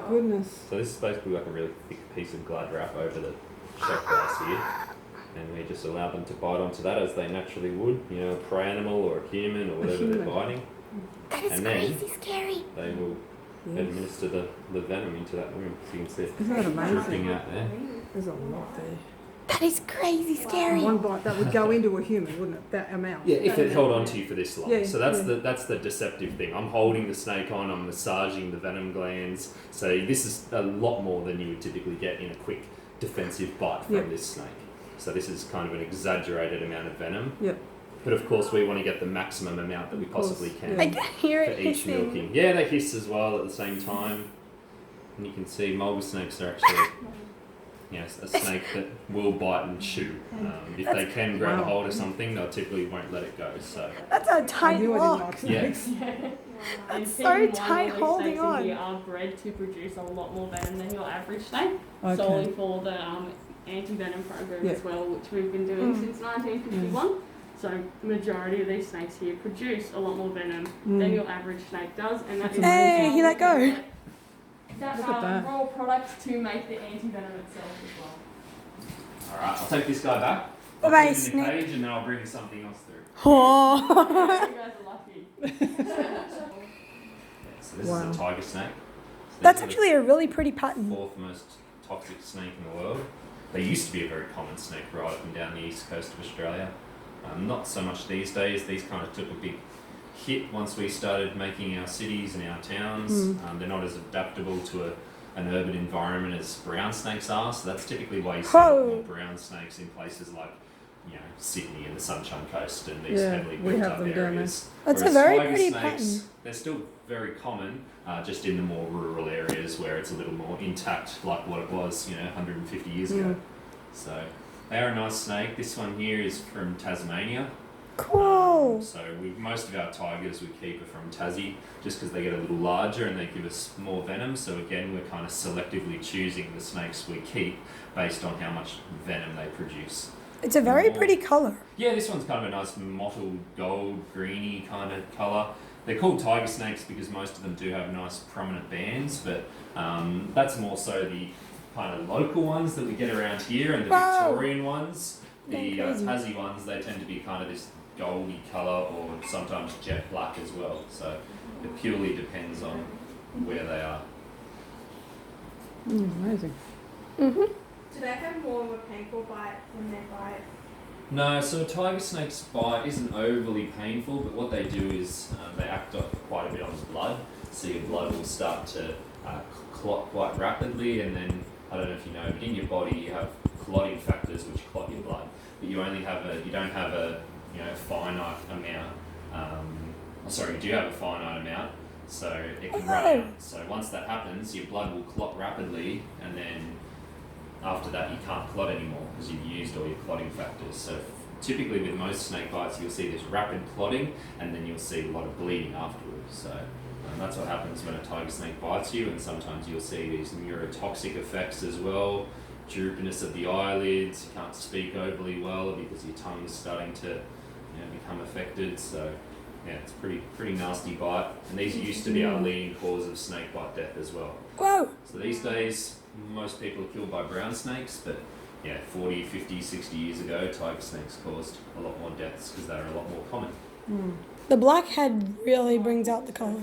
goodness. So this is basically like a really thick piece of glad wrap over the shot glass here. And we just allow them to bite onto that as they naturally would, you know, a prey animal or a human or whatever they're biting. That is And crazy scary. They will administer the venom into that wound. So you can see it Isn't that amazing? dripping out there. There's a lot there. That is crazy scary. One bite that would go into a human, wouldn't it? That amount. Yeah, if it held on to you for this long. Yeah, So that's the deceptive thing. I'm holding the snake on, I'm massaging the venom glands. So this is a lot more than you would typically get in a quick defensive bite from this snake. So this is kind of an exaggerated amount of venom. Yep. But of course we want to get the maximum amount that we possibly can I can hear for it each hissing. milking. Yeah, they hiss as well at the same time. And you can see mulga snakes are actually a snake that will bite and chew. If they can grab a hold of something, they typically won't let it go. So That's a tight I lock. like snakes. That's so tight holding on. Here are bred to produce a lot more venom than your average snake, Okay. solely for the anti-venom program as well, which we've been doing since 1951. So majority of these snakes here produce a lot more venom than your average snake does, and that is Hey, he let go. That Look at that. raw product to make the anti-venom itself as well. alright, I'll take this guy back. Bye-bye, I'll put him in snake. the cage and then I'll bring something else through. Oh. You guys are lucky. So this is a tiger snake. So That's this is actually a really pretty the pattern. fourth most toxic snake in the world. They used to be a very common snake right up and down the east coast of Australia. Not so much these days. These kind of took a big hit once we started making our cities and our towns. They're not as adaptable to an urban environment as brown snakes are. So that's typically why you see more brown snakes in places like, you know, Sydney and the Sunshine Coast and these heavily we built have up them down areas. That's a Whereas very tiger pretty snakes, pattern. they're still very common, just in the more rural areas where it's a little more intact, like what it was, you know, 150 years ago. So they are a nice snake. This one here is from Tasmania. Cool. So most of our tigers we keep are from Tassie, just because they get a little larger and they give us more venom. So again, we're kind of selectively choosing the snakes we keep based on how much venom they produce. It's a very pretty colour. Yeah, this one's kind of a nice mottled gold, greeny kind of colour. They're called tiger snakes because most of them do have nice prominent bands, but that's more so the kind of local ones that we get around here, and the Victorian ones. The Tassie ones, they tend to be kind of this goldy colour or sometimes jet black as well. So it purely depends on where they are. Amazing. Mhm. Do they have more of a painful bite when they bite? No, so a tiger snake's bite isn't overly painful, but what they do is they act up quite a bit on the blood. So your blood will start to clot quite rapidly, and then, I don't know if you know, but in your body you have clotting factors which clot your blood. But you don't have a finite amount. You do have a finite amount, so it can run out. So once that happens, your blood will clot rapidly, and then after that you can't clot anymore because you've used all your clotting factors. So typically with most snake bites you'll see this rapid clotting and then you'll see a lot of bleeding afterwards. So that's what happens when a tiger snake bites you, and sometimes you'll see these neurotoxic effects as well. Droopiness of the eyelids, you can't speak overly well because your tongue is starting to become affected. So yeah, it's pretty nasty bite, and these used to be our leading cause of snake bite death as well. Whoa. So these days most people are killed by brown snakes, but 40, 50, 60 years ago tiger snakes caused a lot more deaths because they were a lot more common. The black head really brings out the colour.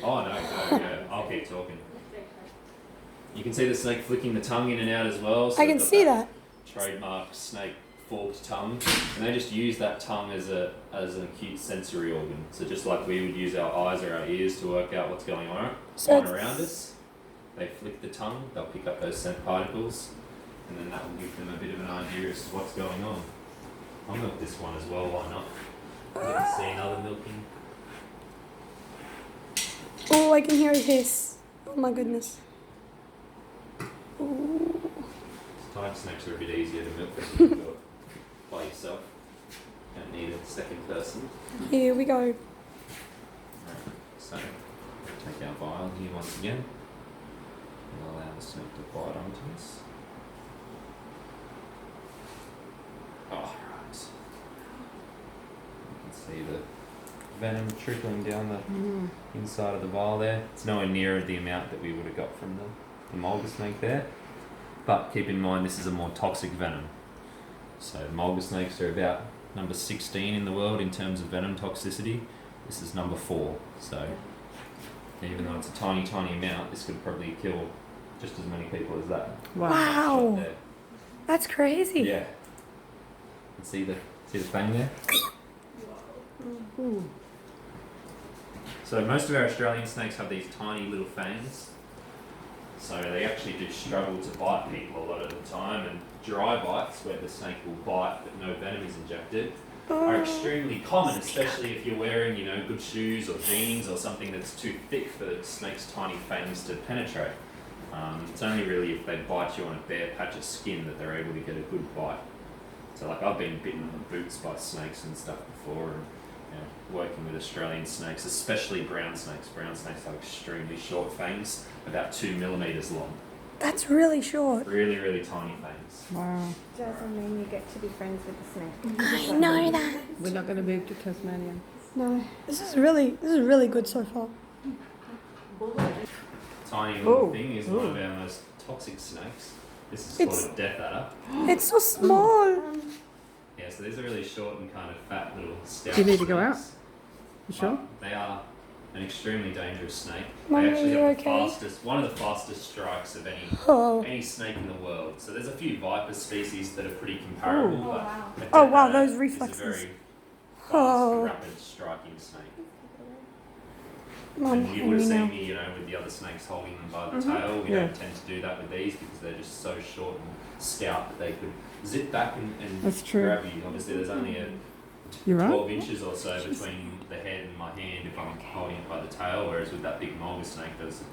Oh no, I'll keep talking. You can see the snake flicking the tongue in and out as well. So I can see that. Trademark snake forked tongue, and they just use that tongue as an acute sensory organ. So just like we would use our eyes or our ears to work out what's going on around us, they flick the tongue, they'll pick up those scent particles, and then that will give them a bit of an idea as to what's going on. I'll milk this one as well, why not? You can see another milking. Oh, I can hear it hiss. Oh my goodness. Ooh. Tiger snakes are a bit easier to milk because you can do it by yourself. Don't need a second person. Here we go. So, take our vial here once again. We'll allow the snake to bite onto us. Oh, right. You can see the venom trickling down the inside of the vial there. It's nowhere near the amount that we would have got from the mulga snake there. But keep in mind, this is a more toxic venom. So mulga snakes are about number 16 in the world in terms of venom toxicity. This is number 4. So even though it's a tiny, tiny amount, this could probably kill just as many people as that. Wow. There. That's crazy. Yeah. And see the fang there? Ooh. So most of our Australian snakes have these tiny little fangs. So they actually do struggle to bite people a lot of the time, and dry bites where the snake will bite but no venom is injected are extremely common, especially if you're wearing, good shoes or jeans or something that's too thick for the snake's tiny fangs to penetrate. It's only really if they bite you on a bare patch of skin that they're able to get a good bite. So like I've been bitten on the boots by snakes and stuff before, and working with Australian snakes, especially brown snakes. Brown snakes have extremely short fangs, about 2 millimeters long. That's really short. Really, really tiny fangs. Wow. Doesn't mean you get to be friends with the snake. I know that. We're not going to move to Tasmania. No. This is really good so far. Tiny little Ooh. thing is one of our most toxic snakes. This is called a death adder. It's so small. Yeah, so these are really short and kind of fat little stout Do you need to go snakes. out? You sure? They are an extremely dangerous snake. Mummy, they actually are have you the okay? one of the fastest strikes of Oh. any snake in the world. So there's a few viper species that are pretty comparable, Ooh. but wow. a death Oh, wow, adder those reflexes. is a very fast, Oh. rapid striking snake. Mum, And you would have you know. seen me, with the other snakes holding them by the tail. We Yeah. don't tend to do that with these because they're just so short and stout that they could zip back and That's true. grab you. Obviously, there's only You're right. 12 inches or so between the head and my hand if I'm holding it by the tail, whereas with that big mulga snake, there's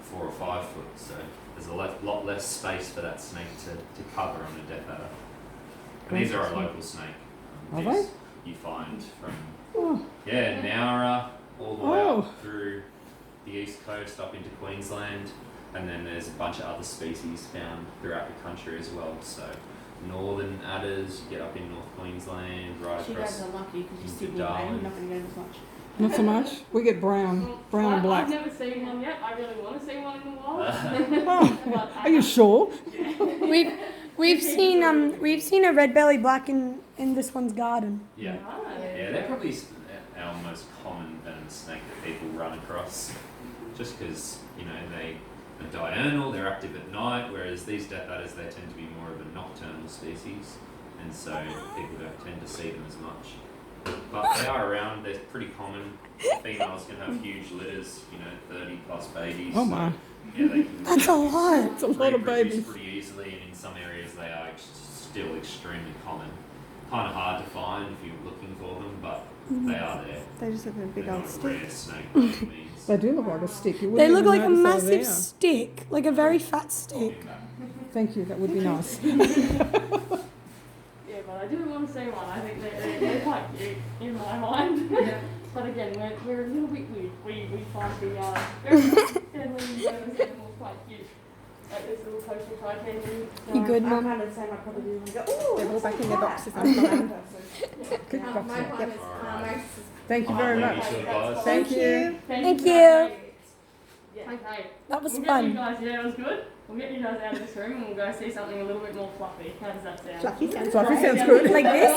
4 or 5 foot. So there's a lot less space for that snake to cover on a death adder. And these are a local snake. Are These you find from Oh. Nowra all the way Oh. up through the east coast up into Queensland, and then there's a bunch of other species found throughout the country as well. So northern adders you get up in North Queensland, right You across. guys are lucky because you're into Sydney, Darwin. you're not going to get as much. Not so much. We get brown and I've black. never seen one yet. I really want to see one in the wild. Oh. But Are you sure? We've seen a red belly black in this one's garden. Yeah. Ah, Yeah, they're probably our most common venomous snake that people run across, just because they are diurnal, they're active at night, whereas these death adders they tend to be more of a nocturnal species, and so people don't tend to see them as much. But they are around. They're pretty common. Females can have huge litters, 30 plus babies. Oh my. Yeah, they can That's a lot. It's a lot of reproduce babies. pretty easily, and in some areas they are still extremely common. Kind of hard to find if you're looking for them, but they are there. They just look like a big They're old not a stick. rare snake by any means. They do look like a stick. You They wouldn't look even like a notice they were massive there. stick, like a very fat stick. Thank you. That would be nice. Yeah, but I do want to see one. I think they're quite cute in my mind. But again, we're a little bit weird. We find the very deadly venomous animals quite cute. Like this little coastal titanium. You good, I'm Mum? kind of the same. I probably do. Go, ooh, They're all back in their boxes. I'm not a person. Good My box. one is Alright. my Thank you I very might much. leave you to it, guys. Thank you. Thank you. Yeah, okay. That was We'll get you fun. guys, yeah, it was good. We'll get you guys out of this room and we'll go see something a little bit more fluffy. How does that sound? Fluffy sounds Fluffy great. sounds good. Like this?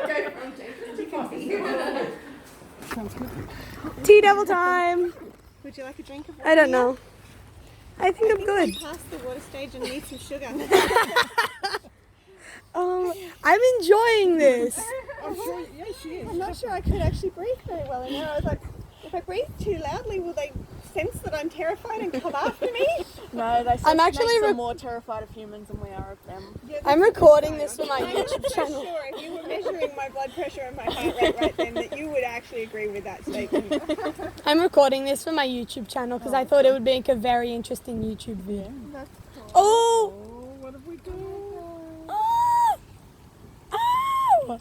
Go from Jason to coffee. Sounds good. Tea devil time. Would you like a drink of water? I don't know. I think I'm good. Past the water stage and need some sugar. I'm enjoying this. I'm sure. Yeah, she is. I'm not sure I could actually breathe very well in there. I was like, if I breathe too loudly, will they sense that I'm terrified and come after me? No, they I'm actually are more terrified of humans than we are of them. Yeah, I'm recording this for my I'm not YouTube so channel. sure if you were measuring my blood pressure and my heart rate right then that you would actually agree with that statement. I'm recording this for my YouTube channel because I thought it would make a very interesting YouTube video. Oh! What have we done? Oh! Oh!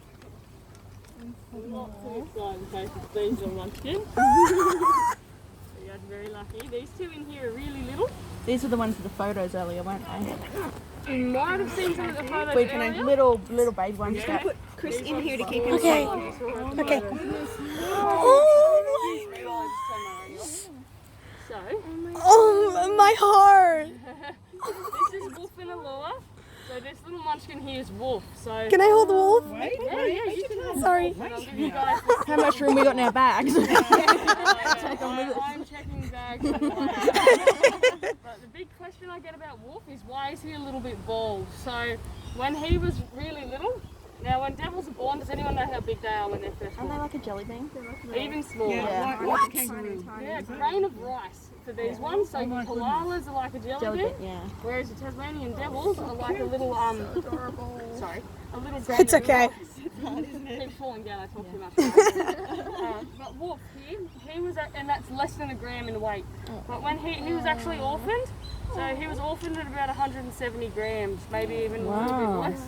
Not too excited in case it's these are munchkin. You guys are very lucky. These two in here are really little. These were the ones with the photos earlier, weren't they? You might have seen some of the photos We can earlier. little baby ones. Yeah. Could Chris in here to keep him Okay. safe. Okay. Oh So, my heart. this is Wolf in a lure. So this little munchkin here is Wolf. So Can I hold the wolf? Wait, yeah, you can have Sorry. Wolf, and I'll give you guys the How much room we got in our bags? I'm checking bags. But the big question I get about Wolf is why is he a little bit bald? So when he was really little, now when devils are born, does anyone know how big they are when they're first Aren't they born? like a jelly bean? Even smaller. yeah, like a kangaroo. Yeah, grain of rice for these ones. So your koalas are like a jelly bean, yeah. whereas the Tasmanian devils are like a little sorry, a little grain It's of okay. rice. Keep falling down. I talk too much. But Wolf here, he was, and that's less than a gram in weight. But when he was actually orphaned, so he was orphaned at about 170 grams, maybe even a little bit less.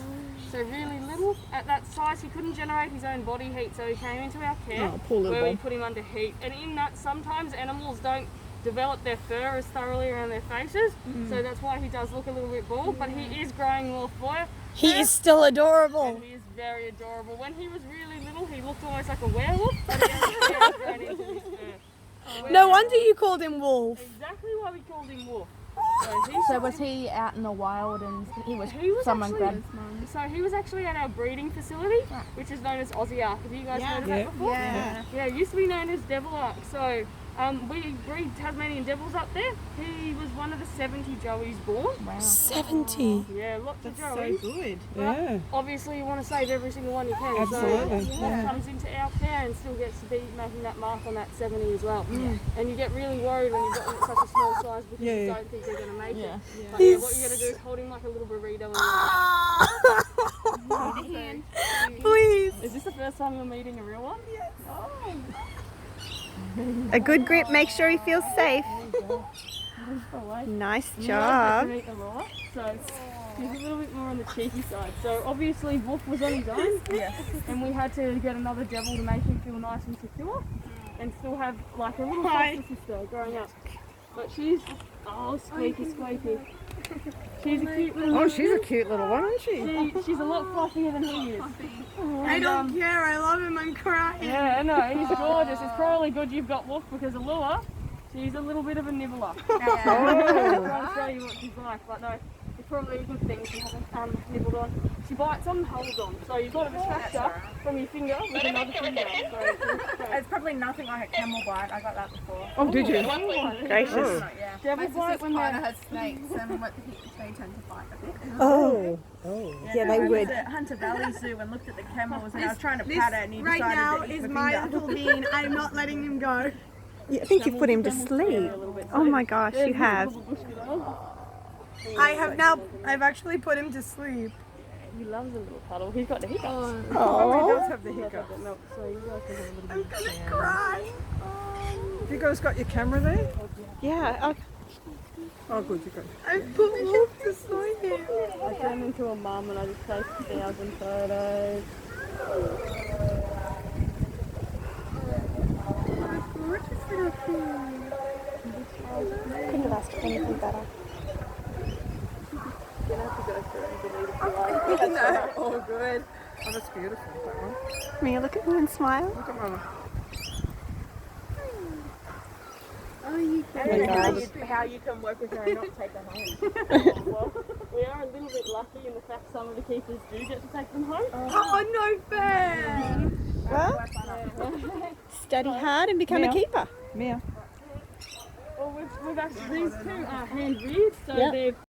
So really little. At that size, he couldn't generate his own body heat, so he came into our care poor little where we boy. put him under heat. And in that, sometimes animals don't develop their fur as thoroughly around their faces, so that's why he does look a little bit bald, but he is growing more fur. He is still And adorable. he is very adorable. When he was really little, he looked almost like a werewolf, but he has grown into his fur. No wonder you called him Wolf. Exactly why we called him Wolf. So was he out in the wild and He was someone actually, grabbed? So he was actually at our breeding facility, which is known as Aussie Ark. Have you guys heard of Yeah. that before? Yeah, it used to be known as Devil Ark. So we breed Tasmanian devils up there. He was one of the 70 joeys born. Wow. 70. Yeah, lots of So joeys. good. But Yeah. obviously you want to save every single one you can. Absolutely. So he comes into our care and still gets to be making that mark on that 70 as well. And you get really worried when you've got them at such a small size because you Yeah. don't think they're going to make Yeah. it. But yeah, what you got to do is hold him like a little burrito. And Please. is this the first time you're meeting a real one? Yes. A good grip makes sure he feels safe. Nice job. Meet a lot, so he's a little bit more on the cheeky side. So obviously Wolf was on his own, and we had to get another devil to make him feel nice and secure, and still have like a little foster sister growing up. But she's squeaky. She's a cute little. Oh, she's a cute little one, isn't she? She's a lot fluffier than he is. I don't care. I love him. I'm crying. Yeah, no, he's gorgeous. It's probably good you've got Wolf because Alua, she's a little bit of a nibbler. I'm trying to show you what she's like, but no, it's probably a good thing she hasn't nibbled on. She bites on and holds on, so you've got to distract her from your finger with another finger. So It's probably nothing like a camel bite. I got that before. Oh, did you? Gracious. Yeah. Devil bite when they're... has snakes and they tend to fight a bit. Oh. Yeah, they I would. was at Hunter Valley Zoo and looked at the camels and I was trying to pat it and he Right decided now to eat is my my finger. little bean. I'm not letting him go. Yeah, I think you've put him to sleep. Oh my gosh, you have. I've actually put him to sleep. He loves a little puddle. He's got the hiccups. Oh, he does have the He does have hiccups. that milk, so you guys can have a little I'm bit. gonna cry. Have you guys got your camera there? Yeah. Oh, good, you got. I put Wolf to sleep. I turned into a mum and I just take 1,000 photos. Couldn't have asked for anything better. Oh, good. Oh, that's beautiful, that one. Mia, look at me and smile. Look at Mama. I don't know how you can work with her and not take her home. Well, we are a little bit lucky in the fact some of the keepers do get to take them home. Oh, no fair. Well, study hard and become a keeper. Mia. Well, we've actually, these two are hand reared, so they're